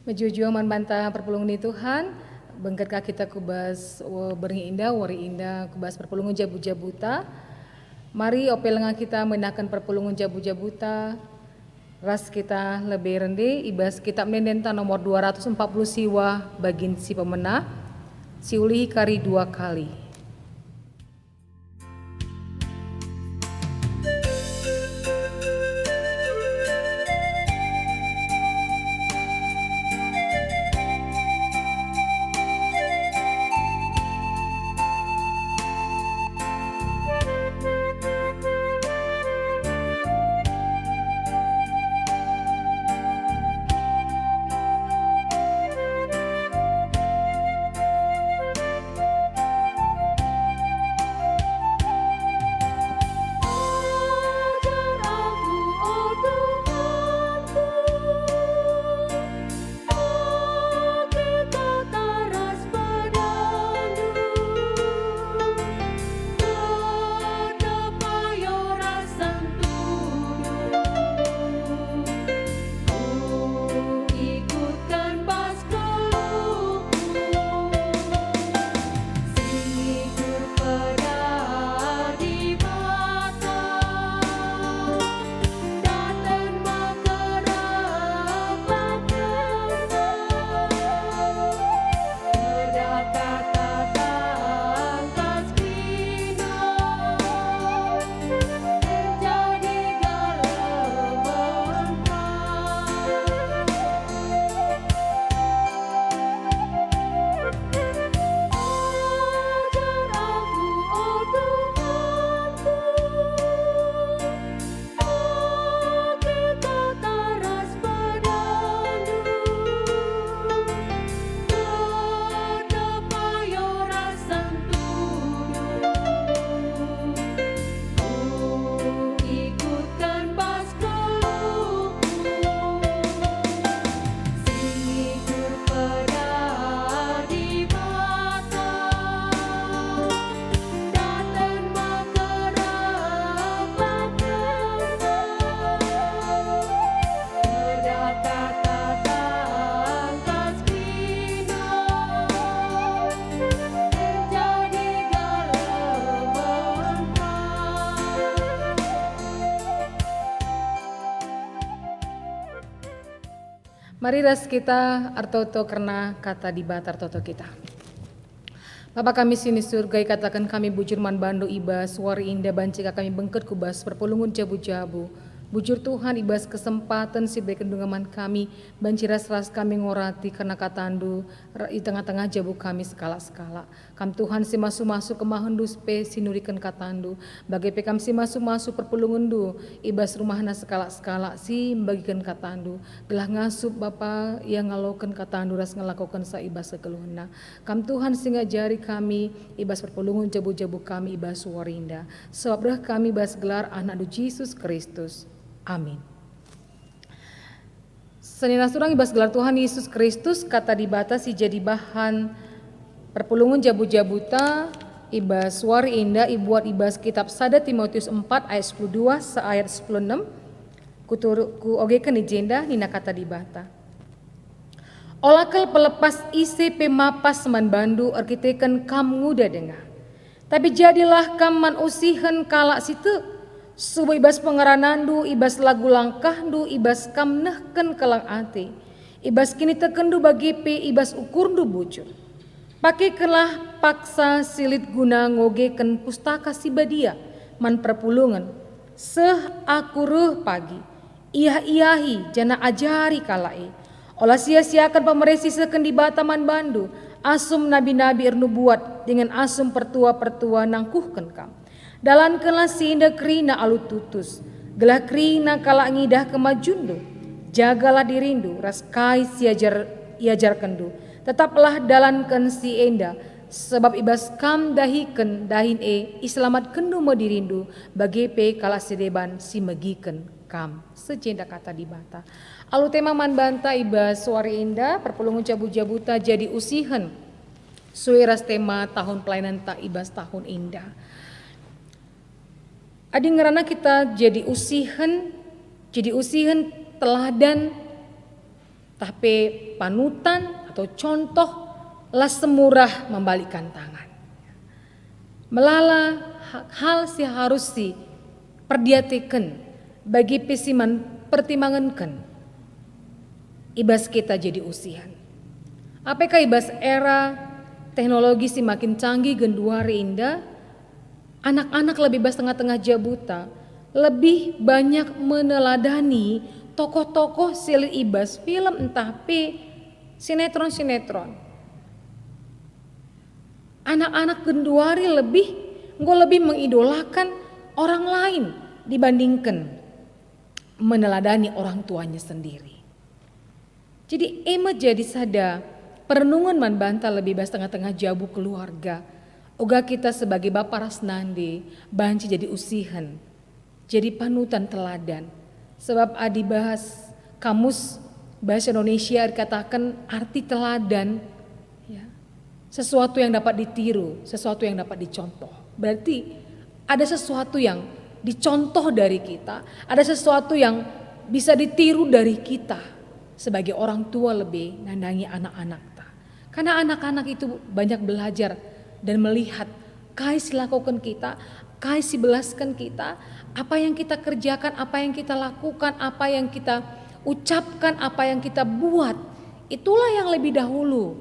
Mejujuang man banta perpulungan ni Tuhan, bengket ka kita kubas beringi indah, wari indah, kubas perpulungan jabu-jabuta. Mari opelanga kita menakan perpulungan jabu-jabuta. Ras kita lebih rendah, ibas kita menendenta nomor 240 siwa bagin si pemenang, si ulihi kari 2 kali. Mari ras kita artoto karena kata di batar toto kita. Bapa kami sini surga, katakan kami bujur man bando ibas, wari indah bancika kami bengket kubas, perpulungun jabu-jabu. Bujur Tuhan ibas kesempatan si baik kendungaman kami, banciras ras kami ngorati karena katandu di tengah-tengah jabu kami skala-skala. Kam Tuhan si masuk-masuk ke mahendu spe sinurikan katandu, bagai pekam si masuk-masuk perpulungundu, ibas rumahna skala-skala si bagikan katandu. Gelah ngasup Bapa yang ngalokan katandu ras ngelakukan sa ibas kekeluhna. Kam Tuhan si ngajari kami ibas perpulungun jabu-jabu kami ibas warinda. Sebab dah kami ibas gelar anak Yesus Kristus. Amin. Senina surang ibas gelar Tuhan Yesus Kristus kata dibatasi jadi bahan perpulungan jabu-jabuta ibas wari indah ibuat ibas kitab 1 Timotius 4 ayat 12 seayat 16 ku ogekan ijenda nina kata dibata. Olakel pelepas isi pemapas man bandu arkiteken kam nguda dengar. Tapi jadilah kam man usihen kalak situ. Subuh ibas pengeranandu, ibas lagu langkahdu, ibas kam nehken kelang ati. Ibas kini tekendu bagi pe, ibas ukurdu bujur. Pakai kelah paksa silit guna ngogeken pustaka si badia, man perpulungan. Seh akuruh pagi, iyahi jana ajari kalai. Olah sia-siakan pemeresi seken di bataman bandu, asum nabi-nabi ernu buat dengan asum pertua-pertua nangkuhken kam. Dalam kelas sinda krina alu tutus, gelah krina kala ngidah kemajundu, jagalah dirindu, raskai iajar kendu, tetaplah dalankan si enda, sebab ibas kam dahiken dahin islamat kendu madirindu, bagi pe kala sedeban si megiken kam, sejenda kata dibata. Alu tema man banta ibas suari indah, perpulungan jabu-jabuta jadi usihen, suiras tema tahun pelayanan tak ibas tahun indah. Adi ngerana kita jadi usihen teladan Tapi panutan atau contoh lah semurah membalikkan tangan. Melala hal si harus si perdiatikan bagi pesiman pertimbangankan ibas kita jadi usihan. Apakah ibas era teknologi si makin canggih genduari indah, anak-anak lebih bas tengah-tengah jabuta, lebih banyak meneladani tokoh-tokoh sili ibas film entah sinetron. Anak-anak genduari lebih mengidolakan orang lain dibandingkan meneladani orang tuanya sendiri. Jadi jadi sada perenungan man banta lebih bas tengah-tengah jabu keluarga. Oga kita sebagai bapak rasnandi banci jadi usihan, jadi panutan teladan. Sebab adi bahas kamus bahasa Indonesia dikatakan arti teladan, ya, sesuatu yang dapat ditiru, sesuatu yang dapat dicontoh. Berarti ada sesuatu yang dicontoh dari kita, ada sesuatu yang bisa ditiru dari kita sebagai orang tua lebih nandangi anak-anak. Karena anak-anak itu banyak belajar dan melihat kais lakukan kita, kais belaskan kita, apa yang kita kerjakan, apa yang kita lakukan, apa yang kita ucapkan, apa yang kita buat, itulah yang lebih dahulu.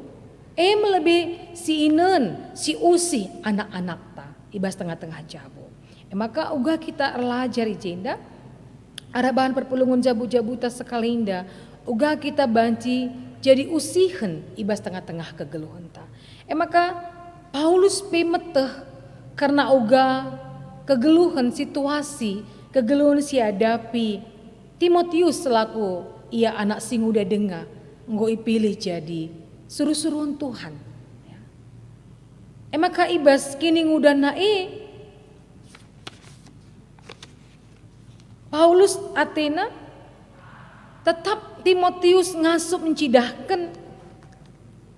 Lebih si inen, si usi anak-anak ta, ibas tengah-tengah jabu. Maka uga kita relajar jenda, ada bahan perpulungan jabu-jabuta sekalinda, uga kita banci jadi usihen ibas tengah-tengah kegeluhan ta. Maka Paulus pemeteh karena uga kegeluhan situasi, kegeluhan si hadapi. Timotius selaku ia anak sing udah dengar, enggo ipilih jadi suruh-suruhan Tuhan. Maka ibas kini ngudan Paulus Athena tetap Timotius ngasup mencidahkan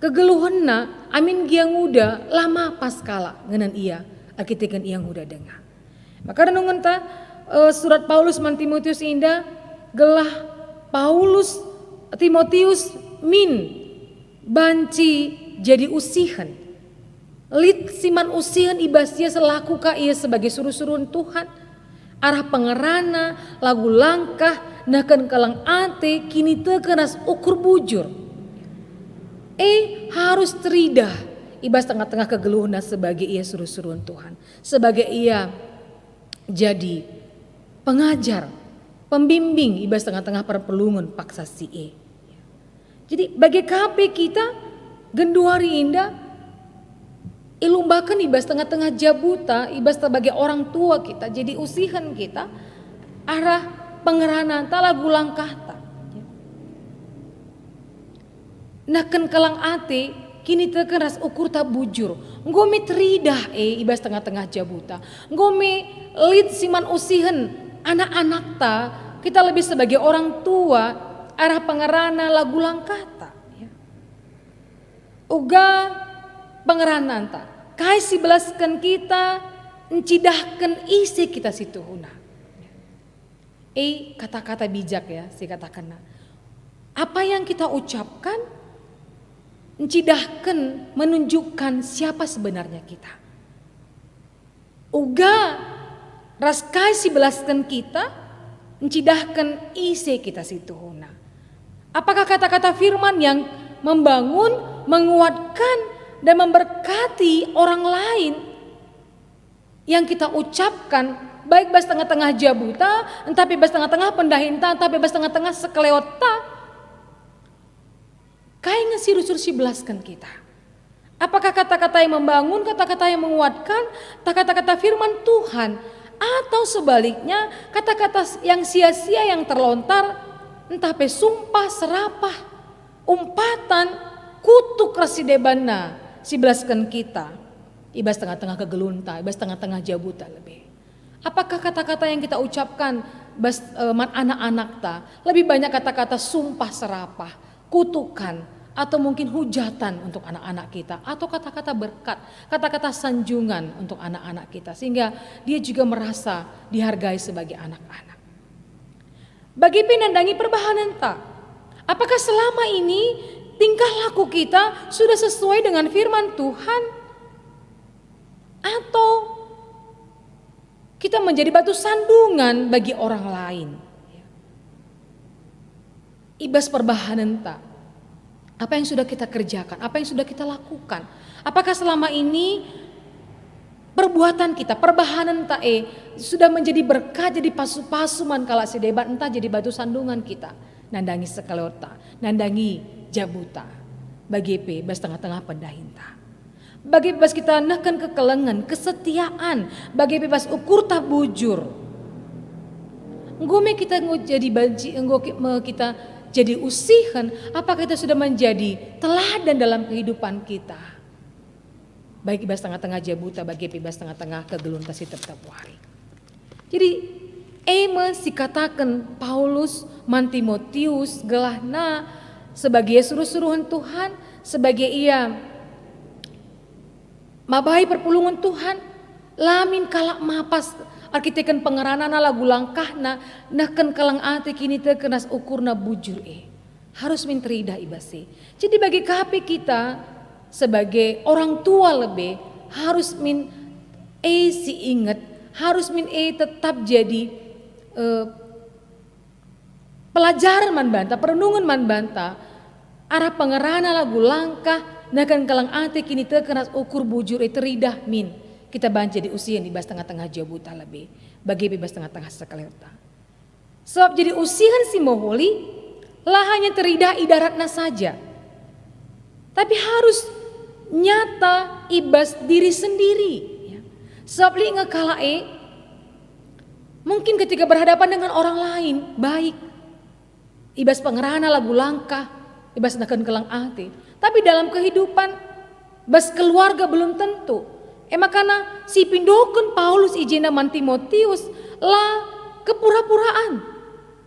kegeluhanna amin gia nguda lama paskala ngenan ia akitekan ia nguda dengar. Maka renungan ta surat Paulus man Timotius indah gelah Paulus Timotius min banci jadi usihan. Lid siman usihan ibasnya selaku ka ia sebagai suruh-suruhan Tuhan. Arah pengerana lagu langkah nakan kalang ate kini tekenas ukur bujur. Harus teridah ibas tengah-tengah kegeluhan sebagai ia suruh-suruhan Tuhan. Sebagai ia jadi pengajar, pembimbing ibas tengah-tengah perpelungan paksa si Jadi bagi KP kita genduari indah ilumbakan ibas tengah-tengah jabuta, ibas sebagai orang tua kita, jadi usihan kita arah pengeranan ta lagu langkah ta. Naken kalang ate kini teken ras ukur ta bujur. Ngome teridah ibas tengah-tengah jabuta. Ngome lid siman usihan anak-anak ta, kita lebih sebagai orang tua arah pengerana lagu langkah ta. Uga pengeranan ta, kai si belaskan kita, encidahkan isi kita situhuna. Kata-kata bijak ya, si katakan. Apa yang kita ucapkan, encidahkan menunjukkan siapa sebenarnya kita. Uga ras kai si belaskan kita, encidahkan isi kita situhuna. Apakah kata-kata firman yang membangun, menguatkan, dan memberkati orang lain yang kita ucapkan baik bas tengah-tengah jabuta, entah bas tengah-tengah pendahinta, entah bas tengah-tengah sekeleota, kayak ngesirusur si belaskan kita. Apakah kata-kata yang membangun, kata-kata yang menguatkan, kata-kata firman Tuhan, atau sebaliknya kata-kata yang sia-sia yang terlontar, entah sumpah, serapah, umpatan, kutuk rasidebana si belaskan kita, ibas tengah-tengah kegelunta, ibas tengah-tengah jabuta lebih. Apakah kata-kata yang kita ucapkan bas anak-anak ta lebih banyak kata-kata sumpah serapah, kutukan, atau mungkin hujatan untuk anak-anak kita, atau kata-kata berkat, kata-kata sanjungan untuk anak-anak kita, sehingga dia juga merasa dihargai sebagai anak-anak. Bagi pinandangi perbahanan ta, Apakah selama ini tingkah laku kita sudah sesuai dengan firman Tuhan? Atau kita menjadi batu sandungan bagi orang lain? Ibas perbahanan tak. Apa yang sudah kita kerjakan? Apa yang sudah kita lakukan? Apakah selama ini perbuatan kita, perbahanan tak sudah menjadi berkat, jadi pasu-pasuman kala sedebat, entah jadi batu sandungan kita. Nandangi sekalota, nandangi jabuta. Bagi bas tengah-tengah pendahinta. Bagi bebas kita nahkan kekelengan, kesetiaan. Bagi bebas ukur tak bujur. Ngome kita jadi banci, kita jadi usihan. Apakah kita sudah menjadi teladan dalam kehidupan kita? Bagi bebas tengah-tengah jabuta, bagi bebas tengah-tengah kegeluntasi tetap wari. Jadi si katakan Paulus man Timotius gelahna sebagai suruh-suruhan Tuhan, sebagai ia mabai perpulungan Tuhan, lamin kalak mapas arkiteken pengeranana lagu langkahna nahken kalang ate kini terkenas ukurna bujur harus minterida ibase. Jadi bagi KP kita sebagai orang tua lebih harus min si ingat, harus min tetap jadi pelajaran man banta, perenungan man banta, arah pengerana lagu langkah nakan kalang ate kini terkenas ukur bujur teridah min kita banjir di usia di bas tengah-tengah jabuta lebih bagi bebas tengah-tengah sekaleta. Sebab jadi usihan si moholi lah hanya teridah idaratna saja, tapi harus nyata ibas diri sendiri. Sebab li ngekalae mungkin ketika berhadapan dengan orang lain baik, ibas pengerana lagu langkah, ibas nakan kelang ate. Tapi dalam kehidupan bas keluarga belum tentu. Makanya si pindoken Paulus ijena man Timotius lah kepura-puraan.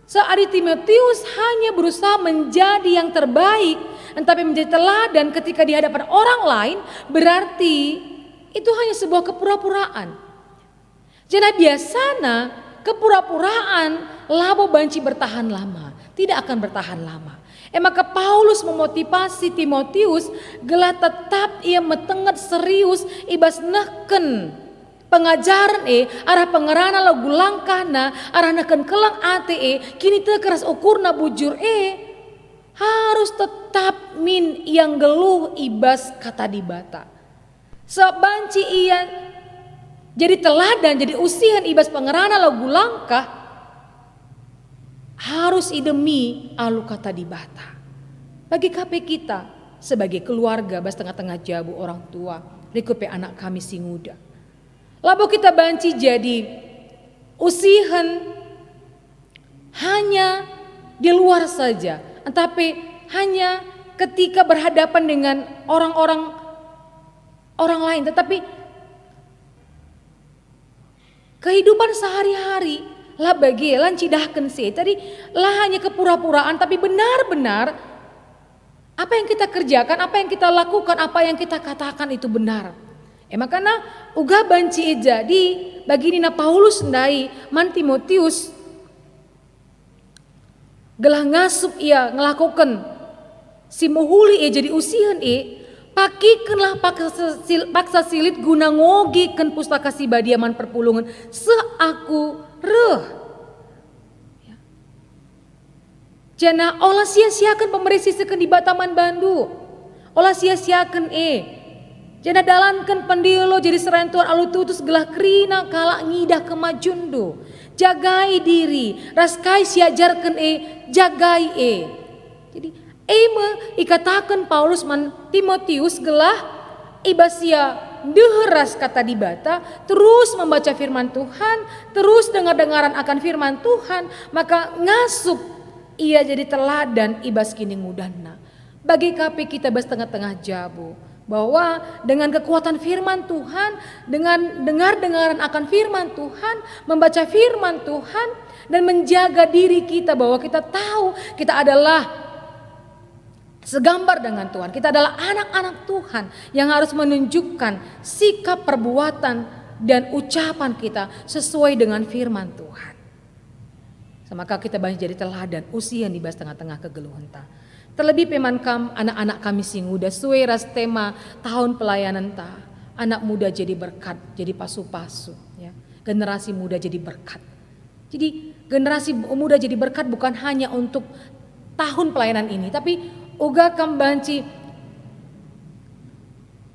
Saat Timotius hanya berusaha menjadi yang terbaik, tapi menjadi teladan ketika di hadapan orang lain, berarti itu hanya sebuah kepura-puraan. Jadi biasanya kepura-puraan labo banci bertahan lama, tidak akan bertahan lama. Maka Paulus memotivasi Timotius gelah tetap ia metenget serius ibas nahken pengajaran arah pengerana lagu langkahna arah nahken kelang ate kini terkeras ukurna bujur harus tetap min yang geluh ibas kata dibata. Sebanci ia jadi teladan, jadi usihan ibas pengerana lagu langkah harus idemi alu kata dibata. Bagi KP kita sebagai keluarga bas tengah-tengah jabu orang tua, rikupe anak kami si muda. Labo kita banci jadi usihan hanya di luar saja, tapi hanya ketika berhadapan dengan orang-orang lain, tetapi kehidupan sehari-hari lah bagi lancidahkan sih tadi lah hanya kepura-puraan, tapi benar-benar apa yang kita kerjakan, apa yang kita lakukan, apa yang kita katakan itu benar. Makanya uga banci jadi bagi Nina Paulus ndai man Timotius gelah ngasup ia ngelakukan si mohuli jadi usihan pakikanlah paksa silit guna ngogikan pustaka si badiaman perpulungan seaku reh. Jana olah sia-siakan pemerisi seken di Bataman Bandu. Olah sia-siakan jana dalankan pendilo jadi serentuan alu tutus gelah krina kalak ngidah kemajundu. Jagai diri, raskai siajarkan jagai Jadi ikatakan Paulus man Timotius gelah ibasia deheras kata dibata, terus membaca firman Tuhan, terus dengar-dengaran akan firman Tuhan, maka ngasup ia jadi teladan ibas kini mudahna. Bagi KP kita bas tengah-tengah jabu, bahwa dengan kekuatan firman Tuhan, dengan dengar-dengaran akan firman Tuhan, membaca firman Tuhan, dan menjaga diri kita bahwa kita tahu kita adalah segambar dengan Tuhan. Kita adalah anak-anak Tuhan yang harus menunjukkan sikap, perbuatan, dan ucapan kita sesuai dengan firman Tuhan. Maka kita banyak jadi teladan usihan di bas tengah-tengah kegeluhan ta. Terlebih pemankam anak-anak kami singuda suwe ras tema tahun pelayanan ta. Anak muda jadi berkat, jadi pasu-pasu ya. Generasi muda jadi berkat. Jadi generasi muda jadi berkat bukan hanya untuk tahun pelayanan ini, tapi uga kambanci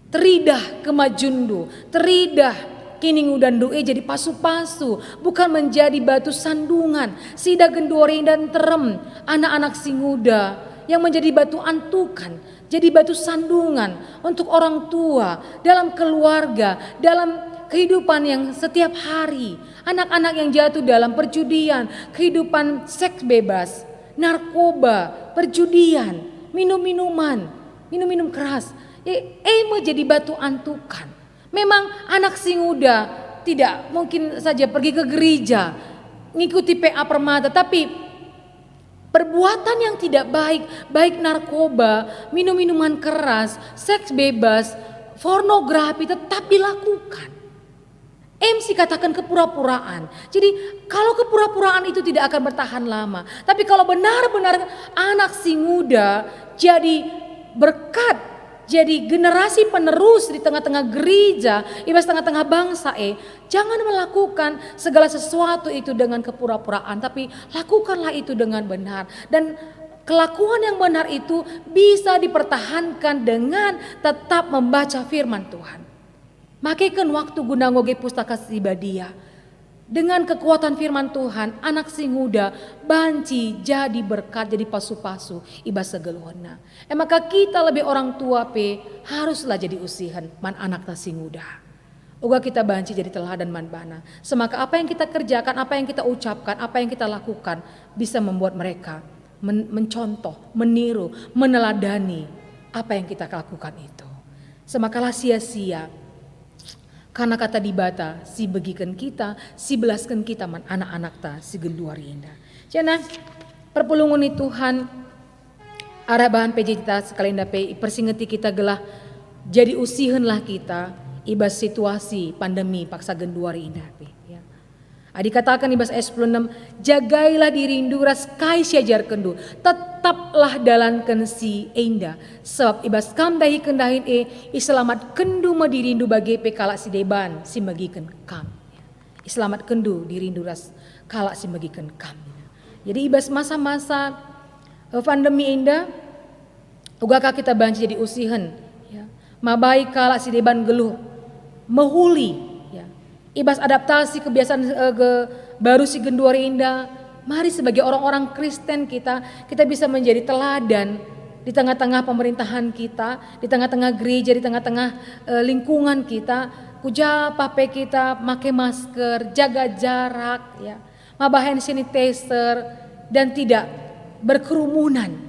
teridah kemajundu, teridah kini ngudan doe jadi pasu-pasu, bukan menjadi batu sandungan, sida gendori dan terem anak-anak singuda yang menjadi batu antukan, jadi batu sandungan untuk orang tua, dalam keluarga, dalam kehidupan yang setiap hari. Anak-anak yang jatuh dalam perjudian, kehidupan seks bebas, narkoba, perjudian, minum keras, menjadi batu antukan. Memang anak singuda tidak mungkin saja pergi ke gereja, ngikuti PA Permata, tapi perbuatan yang tidak baik, baik narkoba, minuman keras, seks bebas, pornografi tetap dilakukan. MC katakan kepura-puraan. Jadi kalau kepura-puraan itu tidak akan bertahan lama. Tapi kalau benar-benar anak singuda jadi berkat, jadi generasi penerus di tengah-tengah gereja, ibas tengah-tengah bangsa, jangan melakukan segala sesuatu itu dengan kepura-puraan, tapi lakukanlah itu dengan benar. Dan kelakuan yang benar itu bisa dipertahankan dengan tetap membaca firman Tuhan. Makaikan waktu guna ngoge pustaka sibadia. Dengan kekuatan firman Tuhan, anak singuda banci jadi berkat, jadi pasu-pasu ibas segeluhana. Maka kita lebih orang tua haruslah jadi usihan man anak ta singuda. Uga kita banci jadi teladan man bana. Semaka apa yang kita kerjakan, apa yang kita ucapkan, apa yang kita lakukan bisa membuat mereka mencontoh, meniru, meneladani apa yang kita lakukan itu. Semakalah sia-sia. Karena kata dibata, si begikan kita, si belaskan kita man anak-anak ta, si genduari indah. Jana, perpulungan ni Tuhan, arah bahan PJ kita sekalian dapat persingeti kita gelah, jadi usihenlah kita, ibas situasi pandemi paksa genduari indah. Ya. Dikatakan ibas ayat 16, jagailah dirindu ras kai siajar kendu, tetaplah dalankan si indah, sebab ibas kam dahi kendahin iselamat kendu dirindu bagi kalak si deban si magiken kam. Iselamat kendu dirindu ras kalak si magiken kam. Jadi ibas masa-masa pandemi indah, ugakah kita banci jadi usihen, ya. Mabai kalak si deban geluh, mehuli. Ibas adaptasi kebiasaan baru si genduari indah. Mari sebagai orang-orang Kristen kita bisa menjadi teladan di tengah-tengah pemerintahan kita, di tengah-tengah gereja, di tengah-tengah lingkungan kita. Kuja pape kita pakai masker, jaga jarak, ya, mabahan sanitizer dan tidak berkerumunan.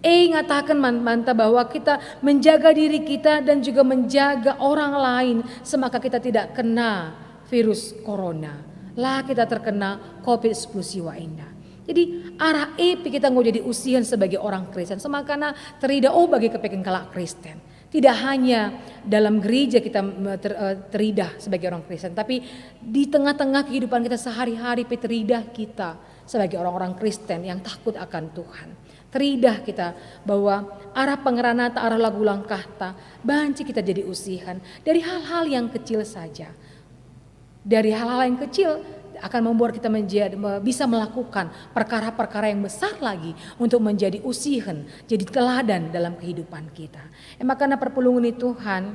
Ngatakan mantap bahwa kita menjaga diri kita dan juga menjaga orang lain, semaka kita tidak kena virus corona. Lah kita terkena COVID-19 siwa indah. Jadi arah kita mau jadi usian sebagai orang Kristen, semakana terida bagi kepengen kalak Kristen. Tidak hanya dalam gereja kita teridah sebagai orang Kristen, tapi di tengah-tengah kehidupan kita sehari-hari teridah kita sebagai orang-orang Kristen yang takut akan Tuhan. Teridah kita bahwa arah pengeranata, arah lagu langkah ta, banci kita jadi usihan dari hal-hal yang kecil saja. Dari hal-hal yang kecil akan membuat kita bisa melakukan perkara-perkara yang besar lagi untuk menjadi usihan, jadi teladan dalam kehidupan kita. Makanya perpulungan Tuhan,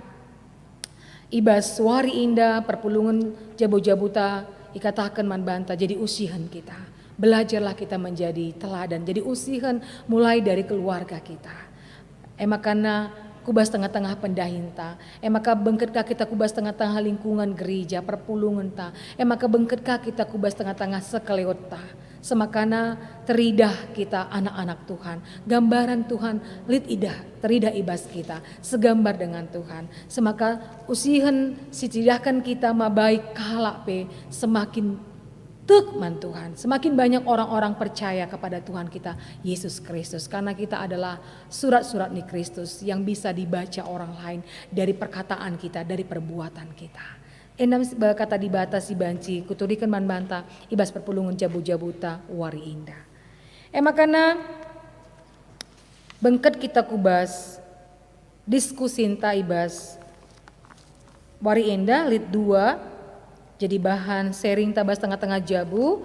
ibas wari indah, perpulungan jabu-jabuta, ikatakan man banta, jadi usihan kita. Belajarlah kita menjadi teladan, jadi usihan mulai dari keluarga kita. Makanya kubas tengah-tengah pendahinta, maka bengketkah kita kubas tengah-tengah lingkungan gereja, perpulungan ta, maka bengketkah kita kubas tengah-tengah sekeleota. Semakana teridah kita anak-anak Tuhan, gambaran Tuhan lit idah, teridah ibas kita, segambar dengan Tuhan. Semaka usihan sitidahkan kita mabaik kalak semakin tekman Tuhan, semakin banyak orang-orang percaya kepada Tuhan kita Yesus Kristus, karena kita adalah surat-surat nih Kristus yang bisa dibaca orang lain dari perkataan kita, dari perbuatan kita. Enam kata dibatasi banci kuturikan man banta ibas perpulungan jabu-jabuta wari indah. Makana bengket kita kubas diskusinta ibas wari indah lit 2 jadi bahan sharing tabas tengah-tengah jabu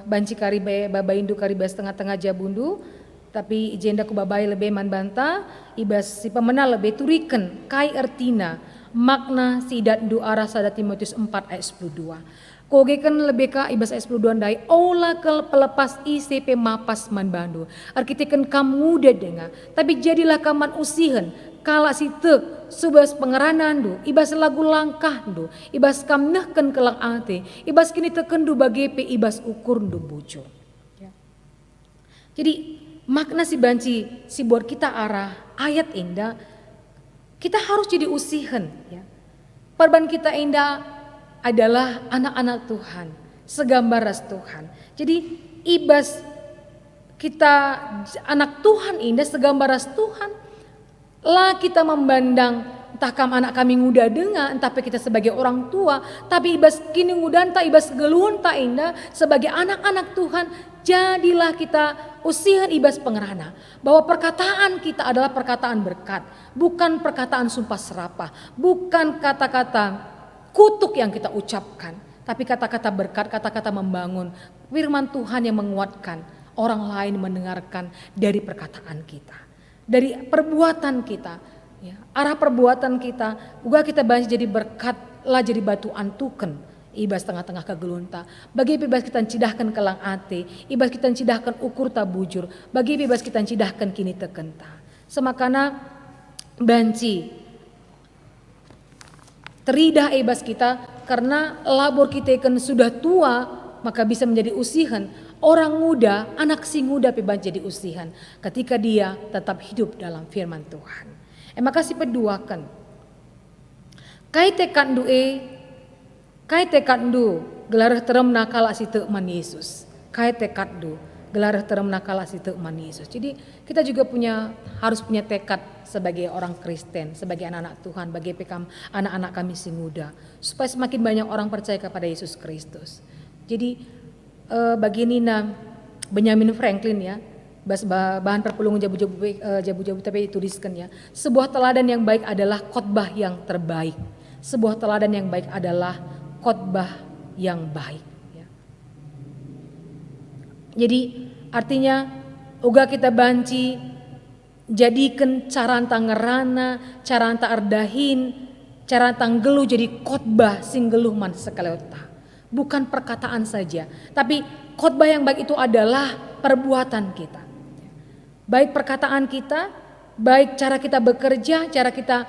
banci karibe babaindu karibas tengah-tengah jabundu tapi jenda ku babai lebih man banta ibas si pemenal lebih turiken kai artina makna sidat du arah sada Timotius 4 ayat 12. Kogekan lebih ka ibas ayat 12 dai ola ke pelepas ICP mapas man bandu. Arkiteken kam muda dengar tapi jadilah kaman usihen kala si tek subas pengeranan du ibas lagu langkah du ibas kam nehken kelang ate ibas kini teken du bagepe ibas ukur du bujo. Ya. Jadi makna si banci si buat kita arah ayat indah kita harus jadi usihen ya. Perban kita indah adalah anak-anak Tuhan, segambar ras Tuhan. Jadi ibas kita anak Tuhan indah segambar ras Tuhan. Lah kita memandang entah kam anak kami muda dengar, entah kita sebagai orang tua, tapi ibas kini muda entah ibas geluhun tak indah sebagai anak-anak Tuhan. Jadilah kita usihan ibas pengerana bahwa perkataan kita adalah perkataan berkat, bukan perkataan sumpah serapah, bukan kata-kata kutuk yang kita ucapkan, tapi kata-kata berkat, kata-kata membangun, firman Tuhan yang menguatkan orang lain mendengarkan dari perkataan kita, dari perbuatan kita, ya, arah perbuatan kita, juga kita banyak jadi berkat lah jadi batu antuken. Ibas tengah-tengah kegelunta. Bagi ibas kita cidahkan kelang ate, ibas kita cidahkan ukur tak bujur, bagi ibas kita cidahkan kini tekenta. Semakana banci teridah ibas kita karena labor kita kan sudah tua maka bisa menjadi usihan. Orang muda, anak si muda piban jadi usihan ketika dia tetap hidup dalam firman Tuhan. Makasih peduakan. Kai tekan Kai tekaddu gelarah terem nakala si teman Yesus. Kai tekaddu gelarah terem nakala si teman Yesus. Jadi kita juga harus punya tekad sebagai orang Kristen, sebagai anak-anak Tuhan, bagi anak-anak kami si muda, supaya semakin banyak orang percaya kepada Yesus Kristus. Jadi bagi Nina Benjamin Franklin ya, bahan perpulungan jabu-jabu tapi tuliskan ya, sebuah teladan yang baik adalah khotbah yang terbaik. Sebuah teladan yang baik adalah khotbah yang baik ya. Jadi artinya uga kita banci jadikan caranta ngerana, caranta ardahin, caranta geluh jadi khotbah sing geluh man sekaliota. Bukan perkataan saja, tapi khotbah yang baik itu adalah perbuatan kita. Baik perkataan kita, baik cara kita bekerja, cara kita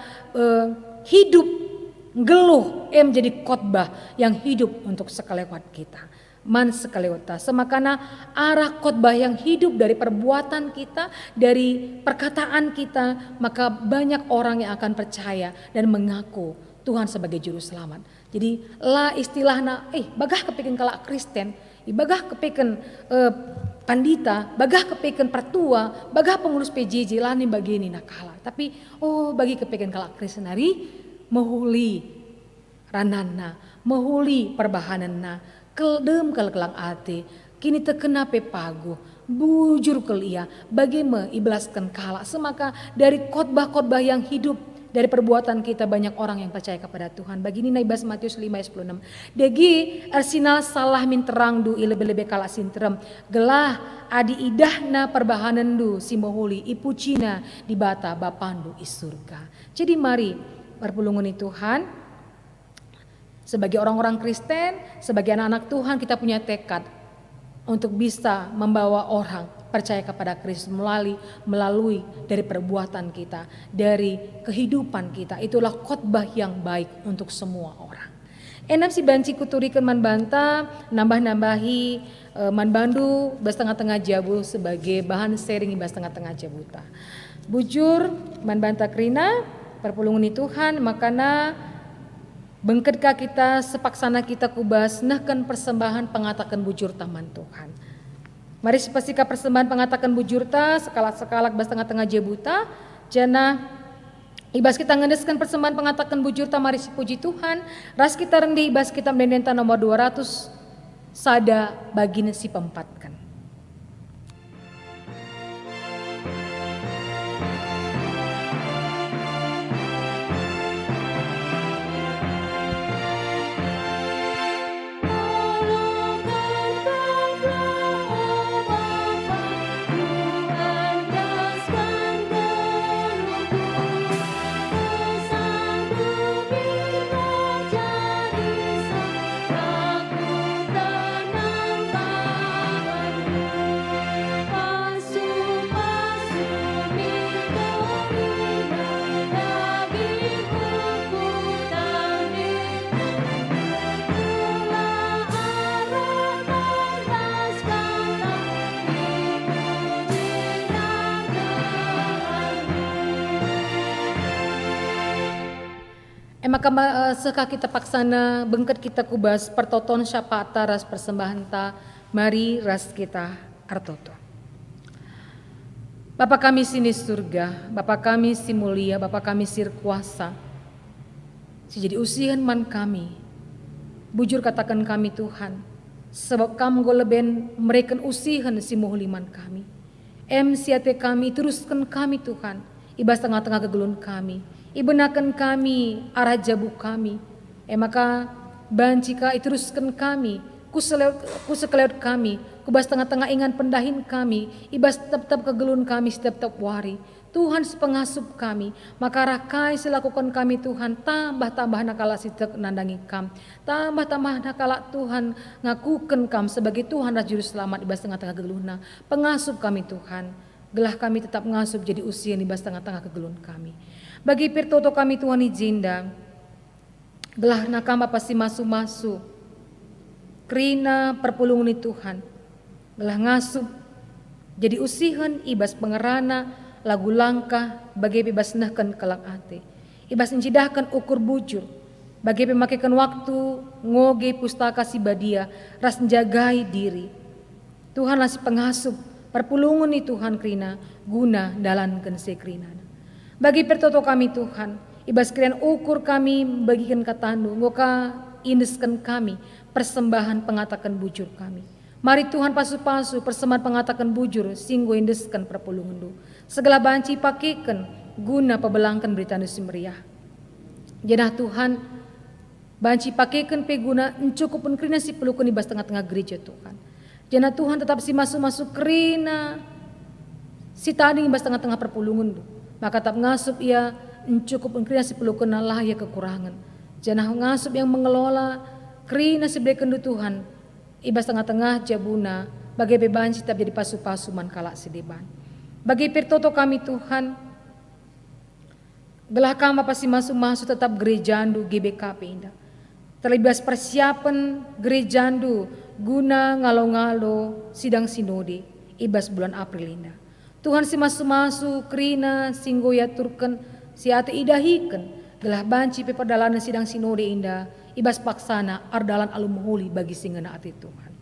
hidup geluh menjadi khotbah yang hidup untuk sekelewat kita. Man sekelewata. Semakana arah khotbah yang hidup dari perbuatan kita, dari perkataan kita, maka banyak orang yang akan percaya dan mengaku Tuhan sebagai juru selamat. Jadi lah istilahna, bagah kepikin kalak Kristen, bagah kepikin pandita, bagah kepikin pertua, bagah pengurus PJJ lah nih begini nakala. Tapi bagi kepikin kalak Kristen hari mahuli ranana, mahuli perbahanana, keldem kelang ate, kini tekena pepagu, bujur kelia, bagaimana iblaskan kala. Semaka dari khotbah-khotbah yang hidup, dari perbuatan kita banyak orang yang percaya kepada Tuhan. Bagi ini naibas Matius 5:16. Degi arsinal salah min terang du ilebe-lebe kala sinterem, gelah adi idahna perbahanan du simohuli ipucina di bata bapandu isurga. Jadi mari perpulungan Tuhan, sebagai orang-orang Kristen, sebagai anak-anak Tuhan kita punya tekad untuk bisa membawa orang percaya kepada Kristus melalui dari perbuatan kita, dari kehidupan kita. Itulah khotbah yang baik untuk semua orang. Enam si banci kuturikan man banta, nambah-nambahi man bandu bas tengah-tengah jabu sebagai bahan sharing bas tengah-tengah jabuta. Bujur man banta krina perpulungan Tuhan makana bengketka kita sepaksana kita kubas nahkan persembahan pengatakan bujur taman Tuhan. Mari sepasika persembahan pengatakan bujur ta sekalak-sekalak bas tengah-tengah jabuta jana Ibas kita ngendeskan persembahan pengatakan bujur tamari si puji Tuhan. Ras kita rendi ibas kita mendenta nomor 200 sada bagina si pempatkan. Maka seka kita paksana bengket kita kubas pertoton syapata ras persembahan ta mari ras kita artoto. Bapa kami sini surga, Bapa kami si mulia, Bapa kami sir kuasa. Si jadi usihan man kami, bujur katakan kami Tuhan, sebab kamu goleben mereka usihan si muhliman kami. Siate kami teruskan kami Tuhan, ibas tengah-tengah kegelun kami. Ibenakan kami arah jabu kami. Maka bancika iteruskan kami. Kusekeleut kami. Kubas tengah-tengah ingan pendahin kami. Ibas tetap kegelun kami setiap wari. Tuhan sepengasup kami. Maka rakai selakukan kami Tuhan. Tambah-tambah nakala sitek nandangi kam. Tambah-tambah nakala Tuhan ngakuken kam sebagai Tuhan Juru Selamat ibas tengah-tengah kegeluna. Pengasup kami Tuhan. Gelah kami tetap ngasup jadi usia ibas tengah-tengah kegelun kami. Bagi pirtoto kami Tuhan izinda, gelah nakama pasti masu-masu, kerina perpulungan Tuhan, gelah ngasup, jadi usihan ibas pengerana, lagu langkah, bagi bebas nahkan kelang ate, ibas incidahkan ukur bujur, bagi pemakaikan waktu, ngoge pustaka si badia, ras menjagai diri. Tuhan nasi pengasup, perpulungan Tuhan kerina, guna dalankan sekrina. Bagi pertoto kami Tuhan, ibas kalian ukur kami bagikan katandu, ngoka indeskan kami, persembahan pengatakan bujur kami. Mari Tuhan pasu-pasu persembahan pengatakan bujur, singgo indeskan perpulungan du. Segala banci pakikan, guna pebelangkan berita nusi meriah. Jenah Tuhan, banci pakikan peguna, encukupun kerina si pelukun ibas tengah-tengah gereja Tuhan. Jenah Tuhan tetap si masuk-masuk kerina, si tading ibas tengah-tengah perpulungan du. Maka tak ngasup ia cukup engkrina si perlu kenal lah ya kekurangan. Janah ngasup yang mengelola kerina si berikan Tuhan. Ibas tengah-tengah jabuna bagai beban si tak jadi pasu-pasu man kalak si deban. Bagi pirtoto kami Tuhan. Gelah kama pasti masuk-masuk tetap gerejandu GBKP indah. Terlebih persiapan gerejandu guna ngalo-ngalo sidang sinode ibas bulan April indah. Tuhan si masu-masu kerina singgo ya turken si ate idahiken gelah banci peperdalanan sidang sinode indah ibas paksana ardalan alumuhuli bagi singena ati Tuhan.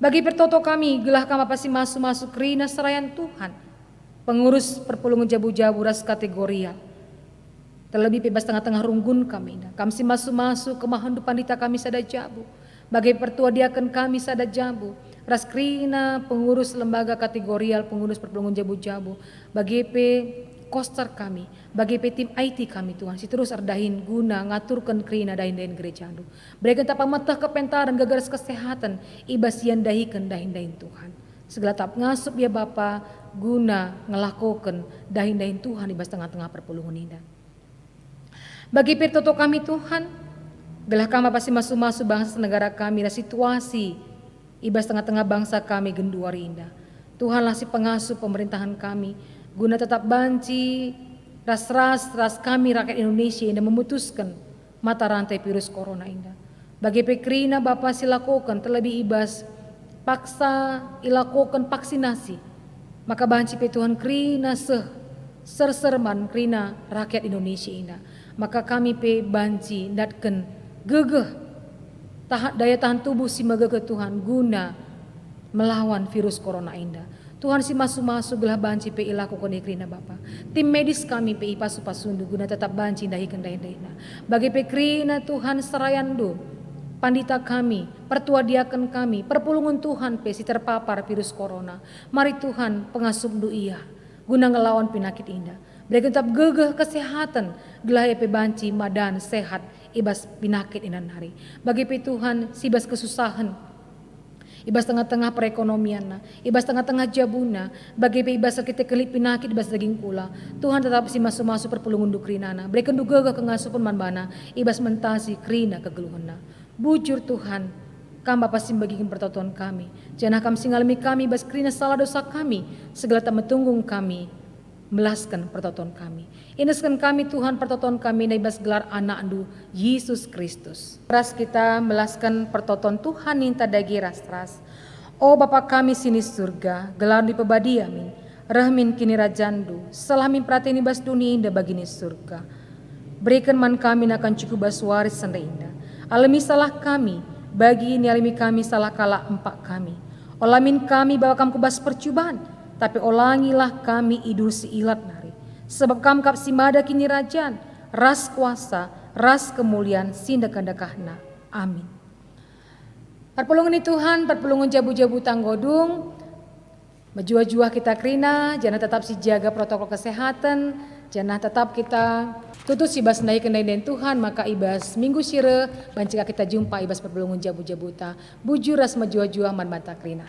Bagi pertoto kami gelah kama pasti masu-masu kerina serayan Tuhan pengurus perpulungan jabu-jabu ras kategoria terlebih bebas tengah-tengah runggun kami indah kami si masu-masu kemahan pandita kami sada jabu bagi pertua diaken kami sada jabu ras krina pengurus lembaga kategorial pengurus perpulungan jabu-jabu bagi koster kami bagi tim IT kami Tuhan si terus ardahin guna ngaturkan krina dahin-dahin gereja andu berikan tapa matah kepentaran gagaras kesehatan ibas yang dahikan dahin-dahin Tuhan segala tap ngasup ya Bapa guna ngelakokan dahin-dahin Tuhan ibas tengah-tengah perpulungan indah bagi pirtoto kami Tuhan gelah kama pasti masuk-masuk bangsa negara kami dan situasi ibas tengah-tengah bangsa kami genduari indah. Tuhanlah si pengasuh pemerintahan kami. Guna tetap banci ras kami rakyat Indonesia indah memutuskan mata rantai virus corona indah. Bagi pekrina Bapa silakukan terlebih ibas paksa ilakukan vaksinasi. Maka banci pe Tuhan krina serserman krina rakyat Indonesia indah. Maka kami pe banci datken gegeh daya tahan tubuh si megege Tuhan guna melawan virus corona indah. Tuhan si masu-masu gelah banci pe ilaku kone krina Bapa. Tim medis kami pe pasu-pasundu guna tetap banci dahi kendai-daina. Bagi pe krina Tuhan serayandu. Pandita kami, pertua diaken kami, perpulungan Tuhan pe si terpapar virus corona. Mari Tuhan pengasup du iya, guna ngelawan penyakit indah. Beri tetap gegeh kesehatan, gelah pe banci madan sehat, ibas penyakit inan hari. Bagi pe Tuhan sibas kesusahan, ibas tengah-tengah perekonomian, ibas tengah-tengah jabuna, bagi ibas kita kelip pinakit ibas daging kula. Tuhan tetap si masuk-masuk perpulungan du krinana, beri kendu gagah kengasupun manbana, ibas mentasi krina kegeluhana. Bujur Tuhan, kami Bapa simbagikan pertotoan kami. Jangan kami singalami kami, ibas krina salah dosa kami, segala tak metunggung kami, melaskan pertotoan kami. Inaskan kami Tuhan pertotoan kami na ibas gelar anak andu Yesus Kristus. Ras kita melaskan pertotoan Tuhan yang tadagi ras-ras. Oh Bapa kami sini surga, gelar di pebadi amin. Rahmin kini rajandu, salamin prateni bas dunia indah bagini surga. Berikan man kami akan cukup bas waris sanda indah. Alami salah kami, bagi ini alami kami salah kala empak kami. Olamin kami bawa kami kubas percubaan, tapi olangilah kami idul si ilat nari. Sebab kam kap si mada kini rajan, ras kuasa, ras kemuliaan sinda kandakahna. Amin. Perpulungan Tuhan, perpulungan jabu-jabu tanggodung, menjua-jua kita krina, jangan tetap si jaga protokol kesehatan, jangan tetap kita tutup si bas naik kendai den Tuhan, maka ibas minggu sire, bancika kita jumpa ibas perpulungan jabu-jabuta, bujur ras menjua-jua man mata krina.